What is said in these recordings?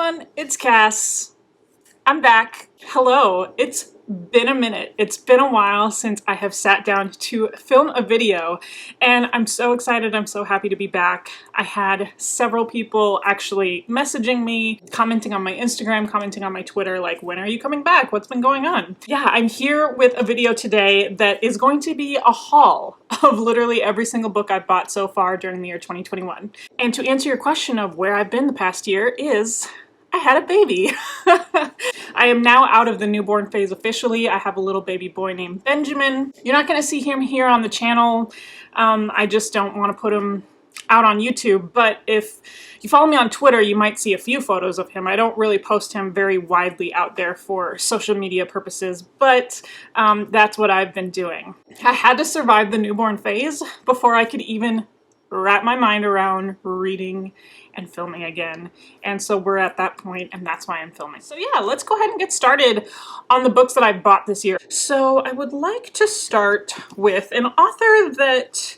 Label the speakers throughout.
Speaker 1: everyone, it's Cass. I'm back. Hello, it's been a minute. It's been a while since I have sat down to film a video, and I'm so excited. I'm so happy to be back. I had several people actually messaging me, commenting on my Instagram, commenting on my Twitter, like, when are you coming back? What's been going on? Yeah, I'm here with a video today that is going to be a haul of literally every single book I've bought so far during the year 2021. And to answer your question of where I've been the past year is, I had a baby. I am now out of the newborn phase officially. I have a little baby boy named Benjamin. You're not going to see him here on the channel. I just don't want to put him out on YouTube, but if you follow me on Twitter, you might see a few photos of him. I don't really post him very widely out there for social media purposes, but that's what I've been doing. I had to survive the newborn phase before I could even wrap my mind around reading and filming again. And so we're at that point, and that's why I'm filming. So yeah, let's go ahead and get started on the books that I've bought this year. So I would like to start with an author that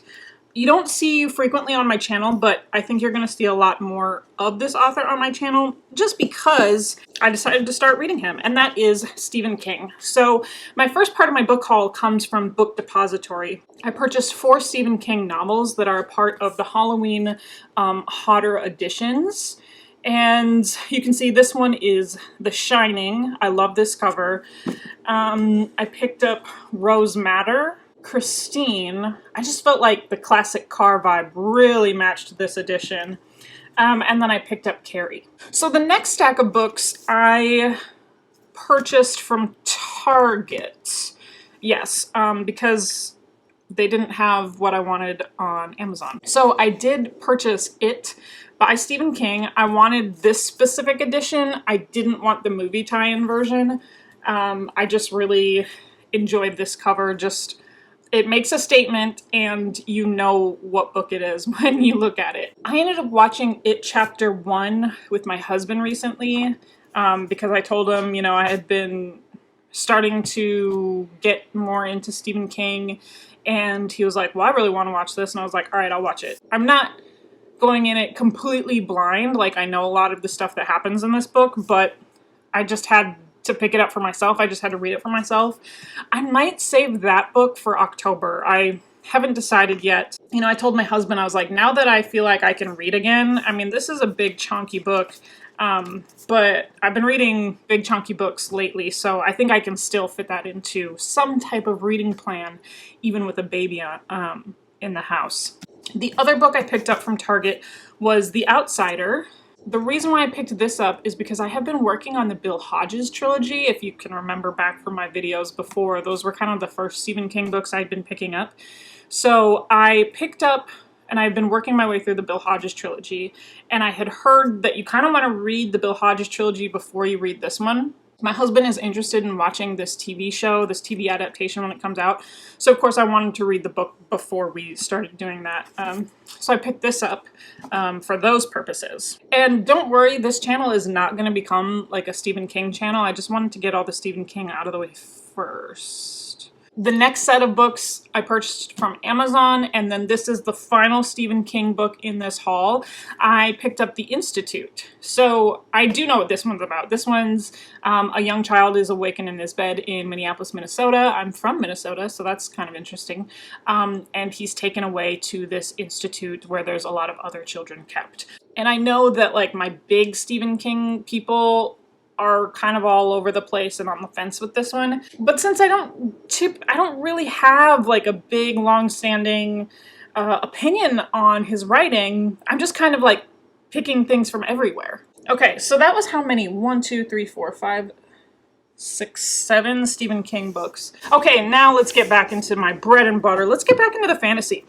Speaker 1: you don't see frequently on my channel, but I think you're gonna see a lot more of this author on my channel just because I decided to start reading him, and that is Stephen King. So my first part of my book haul comes from Book Depository. I purchased 4 Stephen King novels that are a part of the Halloween Hodder editions. And you can see this one is The Shining. I love this cover. I picked up Rose Madder. Christine. I just felt like the classic car vibe really matched this edition. And then I picked up Carrie. So the next stack of books I purchased from Target. Yes, because they didn't have what I wanted on Amazon. So I did purchase It by Stephen King. I wanted this specific edition. I didn't want the movie tie-in version. I just really enjoyed this cover. It makes a statement, and you know what book it is when you look at it. I ended up watching It Chapter 1 with my husband recently because I told him, you know, I had been starting to get more into Stephen King, and he was like, well, I really want to watch this, and I was like, all right, I'll watch it. I'm not going in it completely blind, like I know a lot of the stuff that happens in this book, but I just had to pick it up for myself. I just had to read it for myself. I might save that book for October. I haven't decided yet. You know, I told my husband, I was like, now that I feel like I can read again, I mean, this is a big chunky book, but I've been reading big chunky books lately, so I think I can still fit that into some type of reading plan, even with a baby in the house. The other book I picked up from Target was The Outsider. The reason why I picked this up is because I have been working on the Bill Hodges trilogy. If you can remember back from my videos before, those were kind of the first Stephen King books I'd been picking up. So I picked up, and I've been working my way through the Bill Hodges trilogy, and I had heard that you kind of want to read the Bill Hodges trilogy before you read this one. My husband is interested in watching this TV show, this TV adaptation when it comes out. So of course I wanted to read the book before we started doing that. So I picked this up for those purposes. And don't worry, this channel is not going to become like a Stephen King channel. I just wanted to get all the Stephen King out of the way first. The next set of books I purchased from Amazon, and then this is the final Stephen King book in this haul. I picked up The Institute. So I do know what this one's about. This one's a young child is awakened in his bed in Minneapolis, Minnesota. I'm from Minnesota, so that's kind of interesting. And he's taken away to this institute where there's a lot of other children kept. And I know that like my big Stephen King people are kind of all over the place and on the fence with this one. But since I don't really have like a big long-standing opinion on his writing, I'm just kind of like picking things from everywhere. Okay, so that was how many? 1, 2, 3, 4, 5, 6, 7 Stephen King books. Okay, now let's get back into my bread and butter. Let's get back into the fantasy.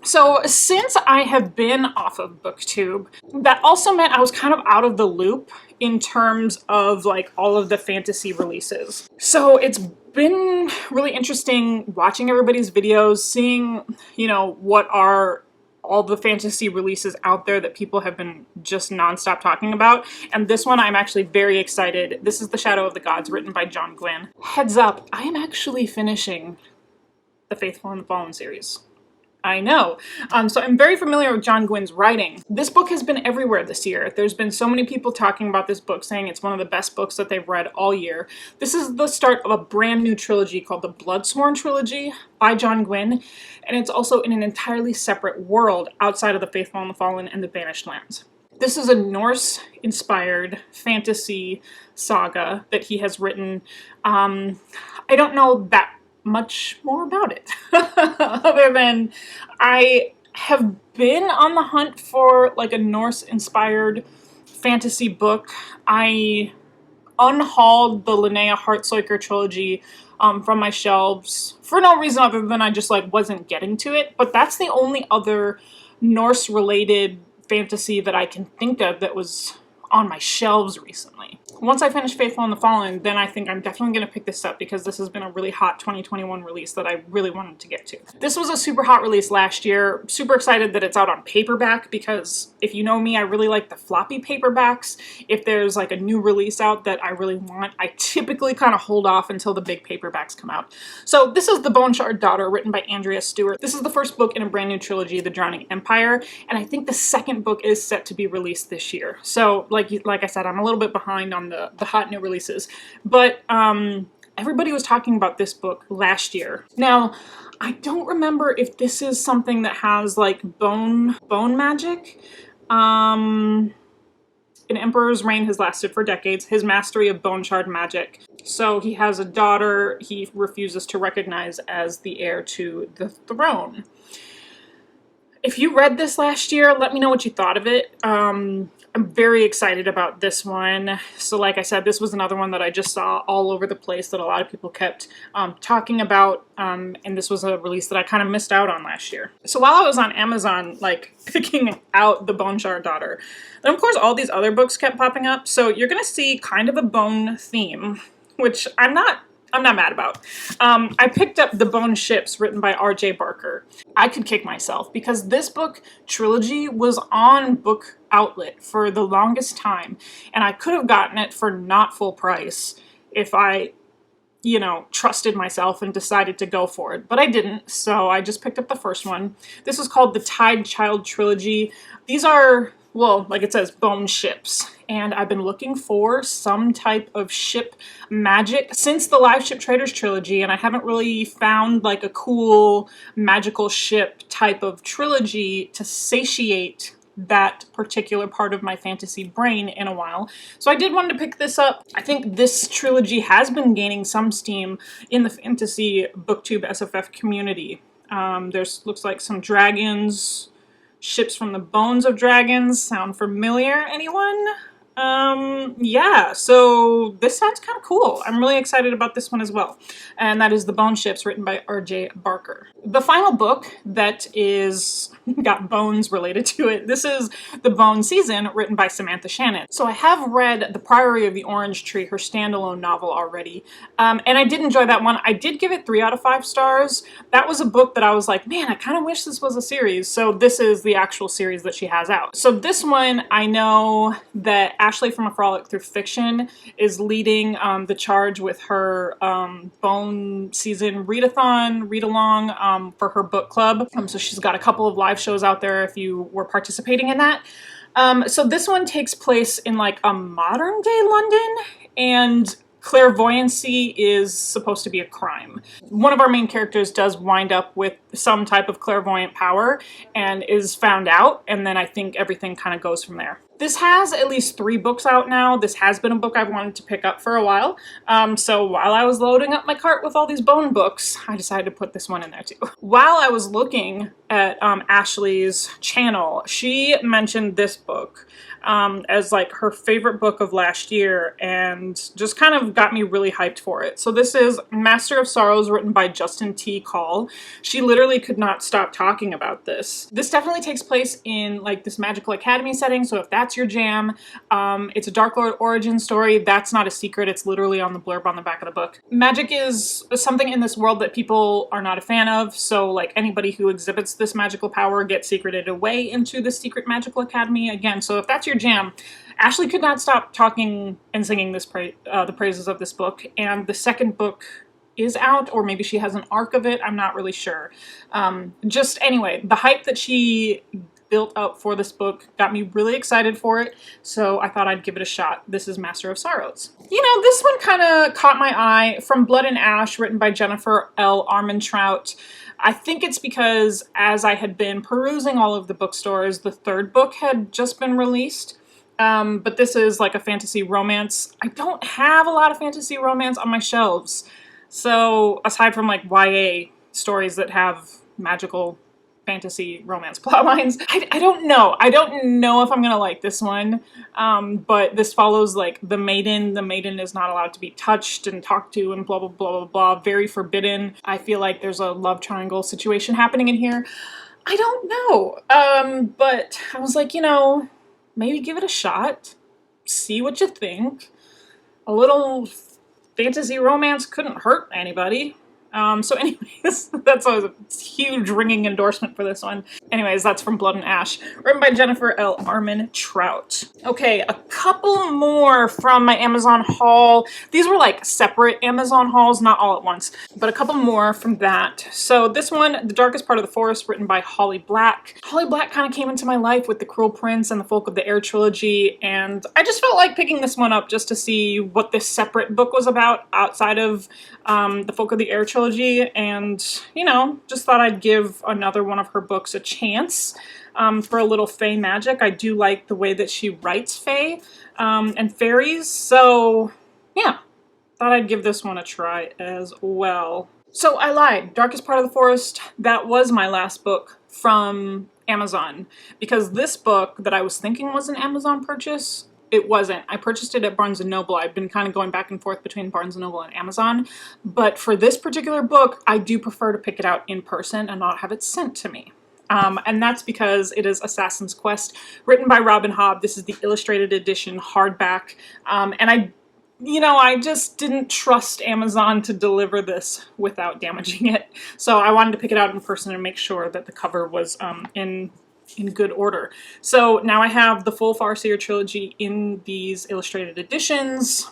Speaker 1: So since I have been off of BookTube, that also meant I was kind of out of the loop in terms of like all of the fantasy releases. So it's been really interesting watching everybody's videos, seeing, you know, what are all the fantasy releases out there that people have been just nonstop talking about. And this one I'm actually very excited. This is The Shadow of the Gods, written by John Gwynne. Heads up, I am actually finishing the Faithful and the Fallen series. I know. So I'm very familiar with John Gwynn's writing. This book has been everywhere this year. There's been so many people talking about this book, saying it's one of the best books that they've read all year. This is the start of a brand new trilogy called the Bloodsworn Trilogy by John Gwynn, and it's also in an entirely separate world outside of the Faithful and the Fallen and the Vanished Lands. This is a Norse-inspired fantasy saga that he has written. I don't know that much more about it other than I have been on the hunt for like a Norse-inspired fantasy book. I unhauled the Linnea Hartsoiker trilogy from my shelves for no reason other than I just like wasn't getting to it, but that's the only other Norse-related fantasy that I can think of that was on my shelves recently. Once I finish Faithful and the Fallen, then I think I'm definitely going to pick this up because this has been a really hot 2021 release that I really wanted to get to. This was a super hot release last year. Super excited that it's out on paperback because if you know me, I really like the floppy paperbacks. If there's like a new release out that I really want, I typically kind of hold off until the big paperbacks come out. So this is The Bone Shard Daughter, written by Andrea Stewart. This is the first book in a brand new trilogy, The Drowning Empire, and I think the second book is set to be released this year. So like I said, I'm a little bit behind on the hot new releases, but everybody was talking about this book last year. Now, I don't remember if this is something that has like bone magic. An emperor's reign has lasted for decades, his mastery of bone shard magic. So he has a daughter he refuses to recognize as the heir to the throne. If you read this last year, let me know what you thought of it. I'm very excited about this one. So like I said, this was another one that I just saw all over the place that a lot of people kept talking about, and this was a release that I kind of missed out on last year. So while I was on Amazon, like picking out The Bone Shard Daughter, then of course all these other books kept popping up. So you're gonna see kind of a bone theme, which I'm not mad about. I picked up The Bone Ships, written by R.J. Barker. I could kick myself because this book trilogy was on Book Outlet for the longest time, and I could have gotten it for not full price if I, you know, trusted myself and decided to go for it, but I didn't, so I just picked up the first one. This is called the Tide Child Trilogy. These are, well, like it says, bone ships. And I've been looking for some type of ship magic since the Live Ship Traders trilogy, and I haven't really found like a cool magical ship type of trilogy to satiate that particular part of my fantasy brain in a while. So I did want to pick this up. I think this trilogy has been gaining some steam in the fantasy booktube SFF community. There's looks like some dragons, ships from the bones of dragons. Sound familiar, anyone? Yeah, so this sounds kind of cool. I'm really excited about this one as well. And that is The Bone Ships, written by R.J. Barker. The final book that is got bones related to it, this is The Bone Season, written by Samantha Shannon. So I have read The Priory of the Orange Tree, her standalone novel already, and I did enjoy that one. I did give it 3 out of 5 stars. That was a book that I was like, man, I kind of wish this was a series. So this is the actual series that she has out. So this one, I know that Ashley from A Frolic Through Fiction is leading the charge with her Bone Season readathon, read-along for her book club. So she's got a couple of live shows out there if you were participating in that. So this one takes place in like a modern day London, and clairvoyancy is supposed to be a crime. One of our main characters does wind up with some type of clairvoyant power and is found out, and then I think everything kind of goes from there. This has at least 3 books out now. This has been a book I've wanted to pick up for a while. So while I was loading up my cart with all these bone books, I decided to put this one in there too. While I was looking at Ashley's channel, she mentioned this book as like her favorite book of last year, and just kind of got me really hyped for it. So this is Master of Sorrows, written by Justin T. Call. She literally could not stop talking about this. This definitely takes place in like this magical academy setting, so if that's your jam, it's a Dark Lord origin story. That's not a secret, it's literally on the blurb on the back of the book. Magic is something in this world that people are not a fan of, so like anybody who exhibits this magical power gets secreted away into the secret magical academy again. So if that's your jam, Ashley could not stop talking and singing this the praises of this book. And the second book is out, or maybe she has an arc of it. I'm not really sure. Just anyway, the hype that she built up for this book got me really excited for it, so I thought I'd give it a shot. This is Master of Sorrows. You know, this one kind of caught my eye. From Blood and Ash, written by Jennifer L. Armentrout. I think it's because as I had been perusing all of the bookstores, the third book had just been released. But this is like a fantasy romance. I don't have a lot of fantasy romance on my shelves. So aside from like YA stories that have magical fantasy romance plot lines, I don't know. I don't know if I'm gonna like this one. But this follows like the maiden. The maiden is not allowed to be touched and talked to and blah, blah, blah, blah, blah. Very forbidden. I feel like there's a love triangle situation happening in here. I don't know. But I was like, you know, maybe give it a shot. See what you think. A little fantasy romance couldn't hurt anybody. So anyways, that's a huge ringing endorsement for this one. Anyways, that's From Blood and Ash, written by Jennifer L. Armentrout. Okay, a couple more from my Amazon haul. These were like separate Amazon hauls, not all at once, but a couple more from that. So this one, The Darkest Part of the Forest, written by Holly Black. Holly Black kind of came into my life with The Cruel Prince and the Folk of the Air trilogy, and I just felt like picking this one up just to see what this separate book was about outside of the Folk of the Air trilogy. And, you know, just thought I'd give another one of her books a chance for a little fae magic. I do like the way that she writes fae and fairies, so yeah, thought I'd give this one a try as well. So I lied. Darkest Part of the Forest, that was my last book from Amazon, because this book that I was thinking was an Amazon purchase, it wasn't. I purchased it at Barnes & Noble. I've been kind of going back and forth between Barnes & Noble and Amazon, but for this particular book, I do prefer to pick it out in person and not have it sent to me. And that's because it is Assassin's Quest, written by Robin Hobb. This is the illustrated edition hardback, and I just didn't trust Amazon to deliver this without damaging it. So I wanted to pick it out in person and make sure that the cover was in good order. So now I have the full Farseer trilogy in these illustrated editions.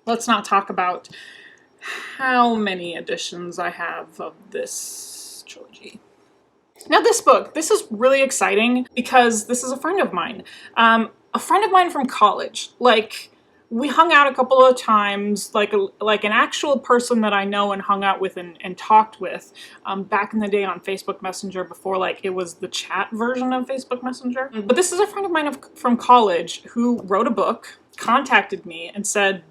Speaker 1: Let's not talk about how many editions I have of this trilogy. Now this book, this is really exciting because this is a friend of mine. A friend of mine from college. Like, we hung out a couple of times, like an actual person that I know and hung out with and talked with back in the day on Facebook Messenger, before like it was the chat version of Facebook Messenger. But this is a friend of mine from college who wrote a book, contacted me and said,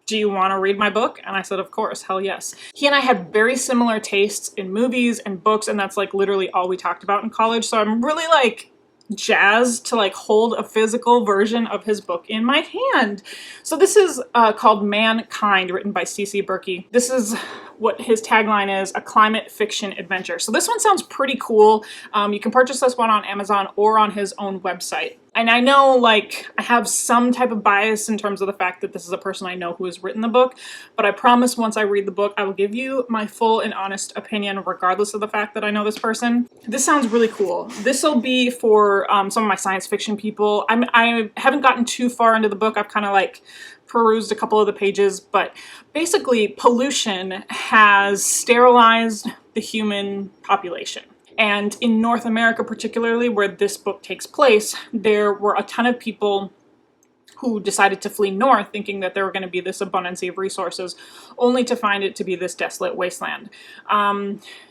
Speaker 1: "Do you want to read my book?" And I said, of course, hell yes. He and I had very similar tastes in movies and books, and that's like literally all we talked about in college. So I'm really like jazzed to like hold a physical version of his book in my hand. So this is called Mankind, written by C.C. Berkey. This is what his tagline is: a climate fiction adventure. So this one sounds pretty cool. You can purchase this one on Amazon or on his own website. And I know, like, I have some type of bias in terms of the fact that this is a person I know who has written the book, but I promise once I read the book, I will give you my full and honest opinion, regardless of the fact that I know this person. This sounds really cool. This will be for some of my science fiction people. I haven't gotten too far into the book. I've kind of like perused a couple of the pages, but basically pollution has sterilized the human population. And in North America particularly, where this book takes place, there were a ton of people who decided to flee north thinking that there were going to be this abundance of resources, only to find it to be this desolate wasteland.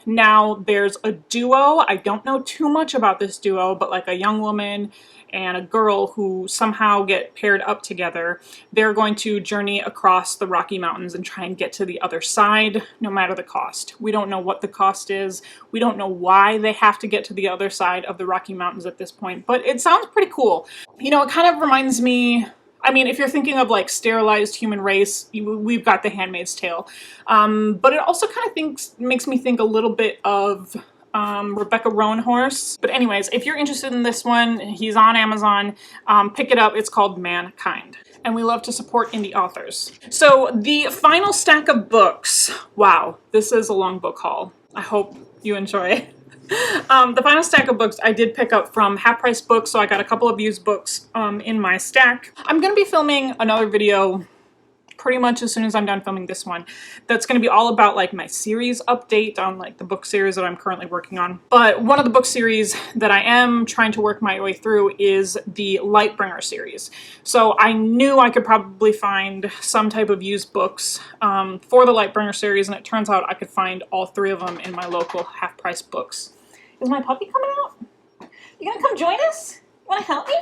Speaker 1: Now there's a duo. I don't know too much about this duo, but like a young woman and a girl who somehow get paired up together. They're going to journey across the Rocky Mountains and try and get to the other side, no matter the cost. We don't know what the cost is. We don't know why they have to get to the other side of the Rocky Mountains at this point, but it sounds pretty cool. You know, it kind of reminds me, I mean, if you're thinking of like sterilized human race, we've got The Handmaid's Tale. But it also kind of makes me think a little bit of Rebecca Roanhorse. But anyways, if you're interested in this one, he's on Amazon. Pick it up. It's called Mankind. And we love to support indie authors. So the final stack of books. Wow, this is a long book haul. I hope you enjoy it. The final stack of books I did pick up from Half Price Books, so I got a couple of used books in my stack. I'm going to be filming another video pretty much as soon as I'm done filming this one. That's going to be all about like my series update on like the book series that I'm currently working on. But one of the book series that I am trying to work my way through is the Lightbringer series. So I knew I could probably find some type of used books for the Lightbringer series, and it turns out I could find all 3 of them in my local half-price books. Is my puppy coming out? You gonna come join us? Wanna help me?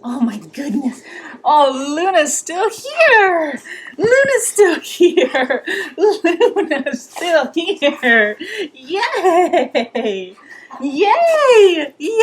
Speaker 1: Oh my goodness. Oh, Luna's still here. Luna's still here. Luna's still here. Yay. Yay. Yay.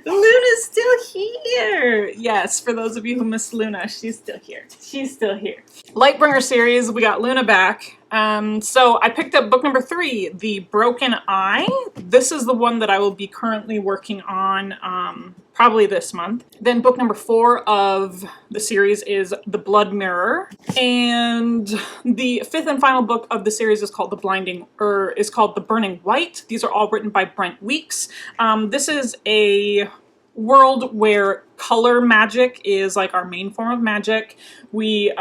Speaker 1: Luna's still here. Yes, for those of you who missed Luna, she's still here. She's still here. Lightbringer series, we got Luna back. So I picked up book number 3, The Broken Eye. This is the one that I will be currently working on probably this month. Then book number 4 of the series is The Blood Mirror. And the 5th and final book of the series is called The Burning White. These are all written by Brent Weeks. This is a world where color magic is like our main form of magic. We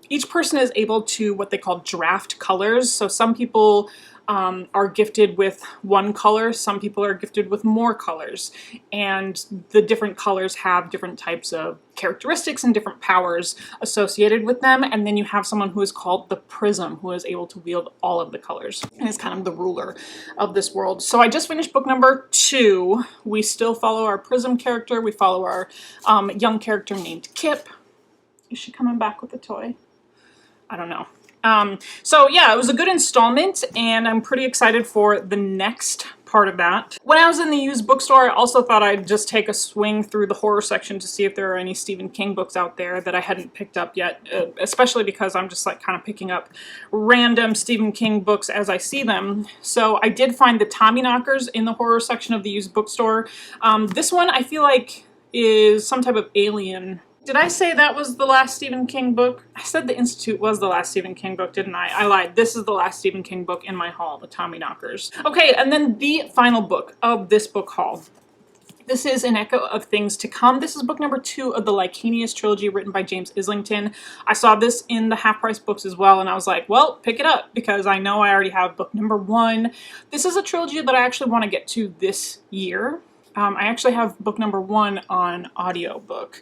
Speaker 1: each person is able to what they call draft colors. So some people are gifted with one color, some people are gifted with more colors, and the different colors have different types of characteristics and different powers associated with them. And then you have someone who is called the Prism, who is able to wield all of the colors and is kind of the ruler of this world. So I just finished book number 2. We still follow our Prism character. We follow our young character named Kip. Is she coming back with a toy? I don't know. So yeah, it was a good installment, and I'm pretty excited for the next part of that. When I was in the used bookstore, I also thought I'd just take a swing through the horror section to see if there are any Stephen King books out there that I hadn't picked up yet, especially because I'm just like kind of picking up random Stephen King books as I see them. So I did find the Tommyknockers in the horror section of the used bookstore. This one I feel like is some type of alien. Did I say that was the last Stephen King book? I said The Institute was the last Stephen King book, didn't I? I lied. This is the last Stephen King book in my haul, The Tommyknockers. Okay, and then the final book of this book haul. This is An Echo of Things to Come. This is book number 2 of the Lycanius trilogy written by James Islington. I saw this in the half-price books as well, and I was like, well, pick it up, because I know I already have book number 1. This is a trilogy that I actually want to get to this year. I actually have book number 1 on audiobook,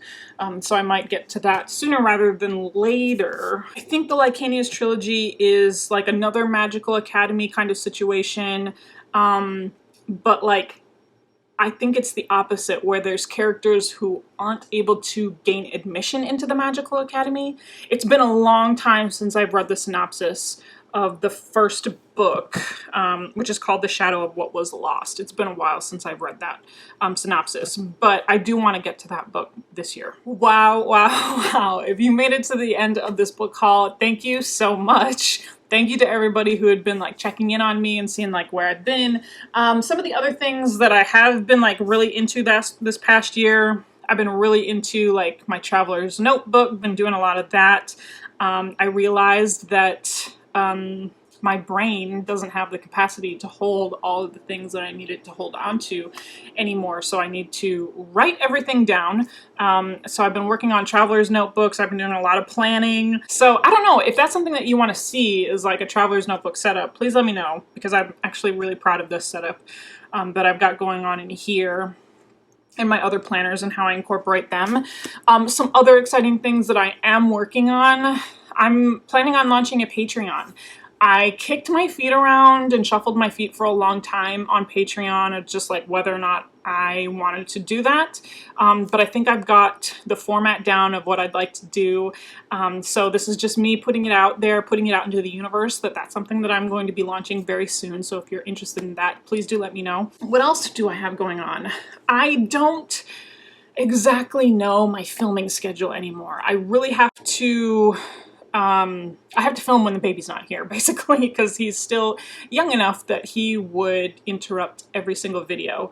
Speaker 1: so I might get to that sooner rather than later. I think the Lycanius trilogy is like another magical academy kind of situation, but like I think it's the opposite, where there's characters who aren't able to gain admission into the magical academy. It's been a long time since I've read the synopsis of the first book, which is called The Shadow of What Was Lost. It's been a while since I've read that synopsis, but I do want to get to that book this year. Wow, wow, wow. If you made it to the end of this book haul, thank you so much. Thank you to everybody who had been like checking in on me and seeing like where I've been. Some of the other things that I have been like really into this past year, I've been really into like my Traveler's Notebook, been doing a lot of that. I realized that my brain doesn't have the capacity to hold all of the things that I needed to hold on to anymore, so I need to write everything down. So I've been working on Traveler's Notebooks, I've been doing a lot of planning. So I don't know, if that's something that you want to see is like a Traveler's Notebook setup, please let me know, because I'm actually really proud of this setup that I've got going on in here, and my other planners and how I incorporate them. Some other exciting things that I am working on. I'm planning on launching a Patreon. I kicked my feet around and shuffled my feet for a long time on Patreon of just like whether or not I wanted to do that. But I think I've got the format down of what I'd like to do. So this is just me putting it out there, putting it out into the universe, that's something that I'm going to be launching very soon. So if you're interested in that, please do let me know. What else do I have going on? I don't exactly know my filming schedule anymore. I really have to I have to film when the baby's not here, basically, because he's still young enough that he would interrupt every single video.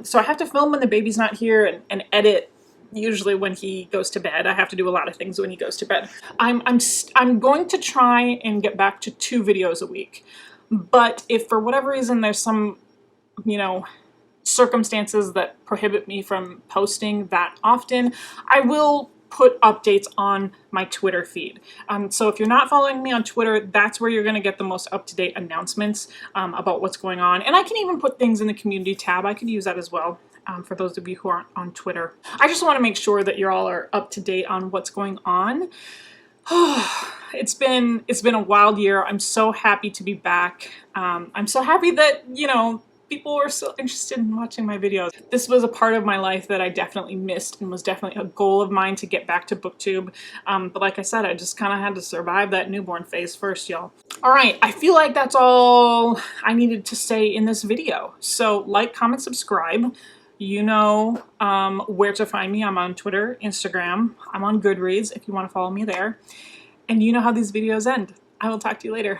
Speaker 1: So I have to film when the baby's not here and edit usually when he goes to bed. I have to do a lot of things when he goes to bed. I'm going to try and get back to 2 videos a week, but if for whatever reason there's some, you know, circumstances that prohibit me from posting that often, I will put updates on my Twitter feed. So if you're not following me on Twitter, that's where you're going to get the most up-to-date announcements about what's going on. And I can even put things in the community tab. I could use that as well. For those of you who aren't on Twitter, I just want to make sure that you all are up to date on what's going on. It's been a wild year. I'm so happy to be back. I'm so happy that, you know, people were so interested in watching my videos. This was a part of my life that I definitely missed and was definitely a goal of mine to get back to BookTube. But like I said, I just kind of had to survive that newborn phase first, y'all. All right, I feel like that's all I needed to say in this video. So like, comment, subscribe. You know where to find me. I'm on Twitter, Instagram. I'm on Goodreads if you want to follow me there. And you know how these videos end. I will talk to you later.